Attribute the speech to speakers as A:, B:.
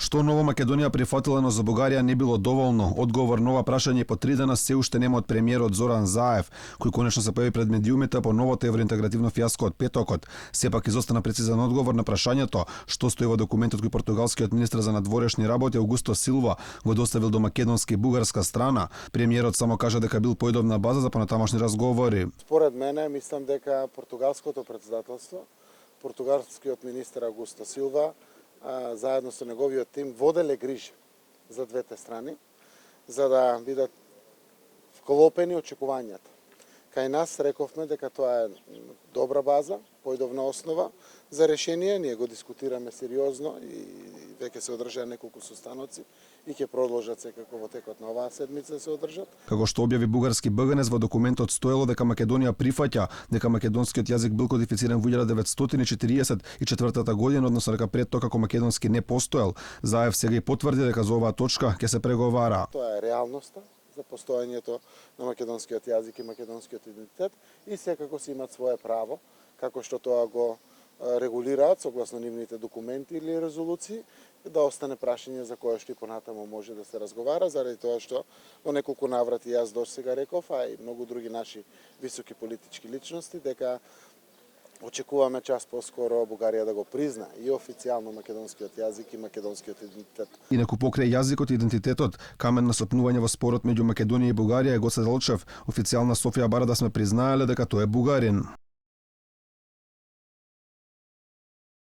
A: Што ново Македонија прифатила, но за Бугарија не било доволно. Одговор на ова прашање по 3 дена се уште нема од премиерот Зоран Заев, кој конечно се појави пред медиумите по новото евроинтегративно фијаско од петокот. Сепак изостана прецизен одговор на прашањето што стои во документот кој португалскиот министер за надворешни работи Аугусто Силва го доставил до македонска и бугарска страна. Премиерот само кажа дека бил поидобна база за понатамошни разговори.
B: Според мене, мислам дека португалското председателство, португалскиот министер Аугусто Силва, заедно со неговиот тим воделе грижа за двете страни, за да бидат вклопени очекувањата. Кај нас рековме дека тоа е добра база, поидовна основа за решение. Ние го дискутираме сериозно и веќе се одржаа неколку состаноци и ќе продолжат секако во текот на оваа седмица да се одржат.
A: Како што објави бугарски БГНС, во документот стоело дека Македонија прифаќа дека македонскиот јазик бил кодифициран во 1944 година, односно дека пред тоа како македонски не постоел. Заев сега и потврди дека за оваа точка ќе се преговара.
B: Тоа е реалноста за постоењето на македонскиот јазик и македонскиот идентитет и секако си имат свое право, како што тоа го регулираат согласно нивните документи или резолуции, да остане прашање за кое што и понатаму може да се разговара, заради тоа што во неколку наврати јас досега реков, а и многу други наши високи политички личности, дека очекуваме час поскоро Бугарија да го призна и официјално македонскиот јазик и македонскиот идентитет.
A: Инаку покрај јазикот и идентитетот, камен на сопнување во спорот меѓу Македонија и Бугарија е Гоце Делчев. Официјална Софија бара да сме признаеле дека тој е бугарин.